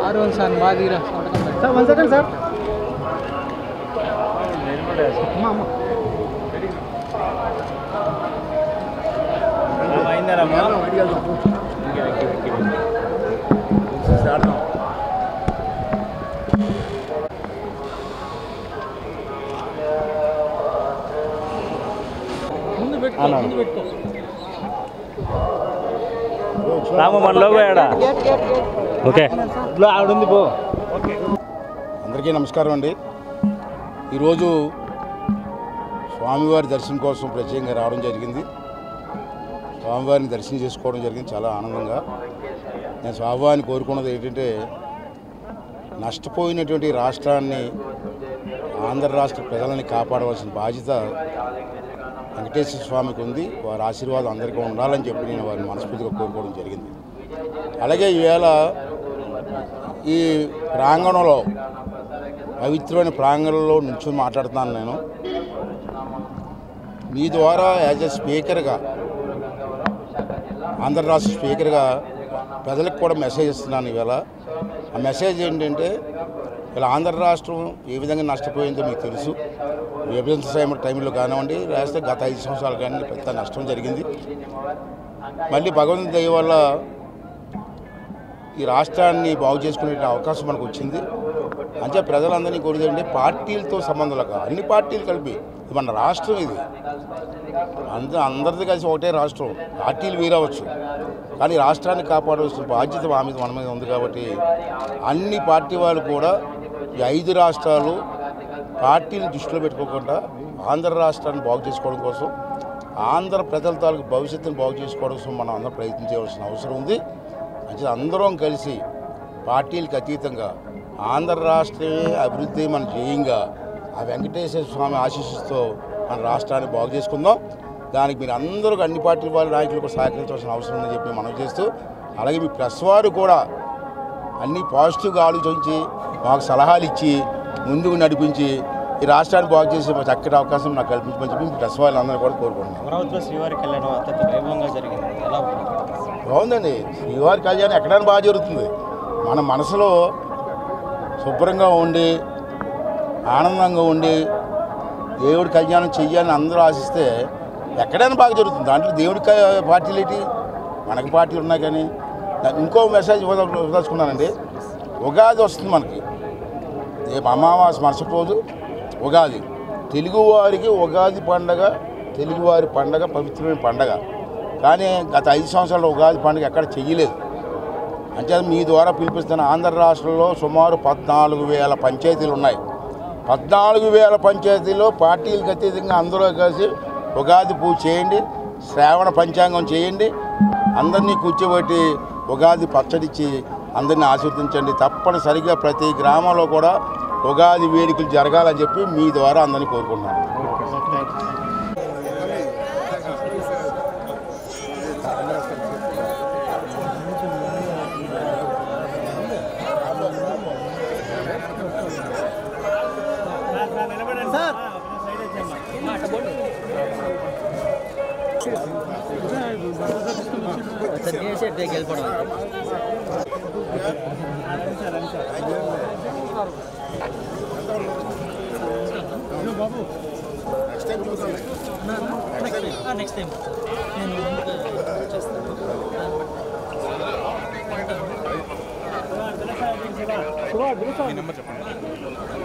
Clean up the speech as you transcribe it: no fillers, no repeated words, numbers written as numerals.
Aaron sir మాదిరా sir 1 second sir అమ్మా అమ్మా అయిందరా అమ్మా ముందు పెట్టుకో రాము మన లోగో ఏడా ఓకే ఆవిడ పో. అందరికీ నమస్కారం అండి. ఈరోజు స్వామివారి దర్శనం కోసం ప్రత్యేకంగా రావడం జరిగింది. స్వామివారిని దర్శనం చేసుకోవడం జరిగింది చాలా ఆనందంగా. నేను స్వామివారిని కోరుకున్నది ఏంటంటే నష్టపోయినటువంటి రాష్ట్రాన్ని ఆంధ్ర రాష్ట్ర ప్రజలని కాపాడవలసిన బాధ్యత వెంకటేశ్వర స్వామికి ఉంది. వారి ఆశీర్వాదం అందరికీ ఉండాలని చెప్పి నేను వారిని మనస్ఫూర్తిగా కోరుకోవడం జరిగింది. అలాగే ఈవేళ ఈ ప్రాంగణంలో పవిత్రమైన ప్రాంగణంలో నుంచి మాట్లాడుతున్నాను. నేను మీ ద్వారా యాజ్ ఎ స్పీకర్గా ఆంధ్ర రాష్ట్ర స్పీకర్గా ప్రజలకు కూడా మెసేజ్ ఇస్తున్నాను. ఈవేళ ఆ మెసేజ్ ఏంటంటే ఇలా ఆంధ్ర రాష్ట్రం ఏ విధంగా నష్టపోయిందో మీకు తెలుసు. విభజన టైంలో కానివ్వండి రాష్ట్ర గత 5 సంవత్సరాలు కానీ పెద్ద నష్టం జరిగింది. మళ్ళీ భగవంతుని దయ వల్ల ఈ రాష్ట్రాన్ని బాగు చేసుకునే అవకాశం మనకు వచ్చింది. అంటే ప్రజలందరినీ కోరేదండి పార్టీలతో సంబంధం లేక అన్ని పార్టీలు కలిపి మన రాష్ట్రం ఇది అందరిది కలిసి ఒకటే రాష్ట్రం. పార్టీలు వీరవచ్చు కానీ రాష్ట్రాన్ని కాపాడవలసిన బాధ్యత మన మీద ఉంది. కాబట్టి అన్ని పార్టీ వాళ్ళు కూడా ఈ 5 రాష్ట్రాలు పార్టీని దృష్టిలో పెట్టుకోకుండా ఆంధ్ర రాష్ట్రాన్ని బాగు చేసుకోవడం కోసం ఆంధ్ర ప్రజల తాలూకు భవిష్యత్తును బాగు చేసుకోవడం కోసం మనం అందరం ప్రయత్నం చేయవలసిన అవసరం ఉంది. అంటే అందరం కలిసి పార్టీలకు అతీతంగా ఆంధ్ర రాష్ట్రమే అభివృద్ధి మన ధ్యేయంగా ఆ వెంకటేశ్వర స్వామి ఆశీస్సుతో మన రాష్ట్రాన్ని బాగు చేసుకుందాం. దానికి మీరు అందరూ అన్ని పార్టీల వాళ్ళ నాయకులకు సహకరించవలసిన అవసరం ఉందని చెప్పి మనం చేస్తూ, అలాగే మీ ప్రెస్ వారు కూడా అన్ని పాజిటివ్గా ఆలోచించి మాకు సలహాలు ఇచ్చి ముందుకు నడిపించి ఈ రాష్ట్రాన్ని బాగు చేసే చక్కటి అవకాశం నాకు కల్పించమని చెప్పి ప్రెస్ వాళ్ళందరూ కూడా కోరుకుంటున్నాను. అమరావతిలో శ్రీవారి కళ్యాణం అత్యంత వైభవంగా జరిగింది. ఎలా బాగుందండి. శ్రీవారి కళ్యాణం ఎక్కడైనా బాగా జరుగుతుంది. మన మనసులో శుభ్రంగా ఉండి ఆనందంగా ఉండి దేవుడి కళ్యాణం చెయ్యాలని అందరూ ఆశిస్తే ఎక్కడైనా బాగా జరుగుతుంది. దాంట్లో దేవుడి పార్టీలు ఏంటి, మనకి పార్టీలు ఉన్నాయి. కానీ ఇంకో మెసేజ్ వదలుచుకున్నానండి. ఉగాది వస్తుంది మనకి. అమావాస్య మరుసటి రోజు ఉగాది. తెలుగువారికి ఉగాది పండగ తెలుగువారి పండగ పవిత్రమైన పండగ. కానీ గత 5 సంవత్సరాల ఉగాది పండుగ ఎక్కడ చెయ్యలేదు. అంటే మీ ద్వారా పిలిపిస్తున్న ఆంధ్ర రాష్ట్రంలో సుమారు 14,000 పంచాయతీలు ఉన్నాయి. 14,000 పంచాయతీల్లో పార్టీలకు అతీతంగా అందరూ కలిసి ఉగాది పూజ చేయండి, శ్రావణ పంచాంగం చేయండి, అందరినీ కూర్చోబెట్టి ఉగాది పచ్చడిచ్చి అందరినీ ఆశీర్వదించండి. తప్పనిసరిగా ప్రతి గ్రామంలో కూడా ఉగాది వేడుకలు జరగాలని చెప్పి మీ ద్వారా అందరినీ కోరుకుంటున్నాను. నెక్స్ట్ టైం నేను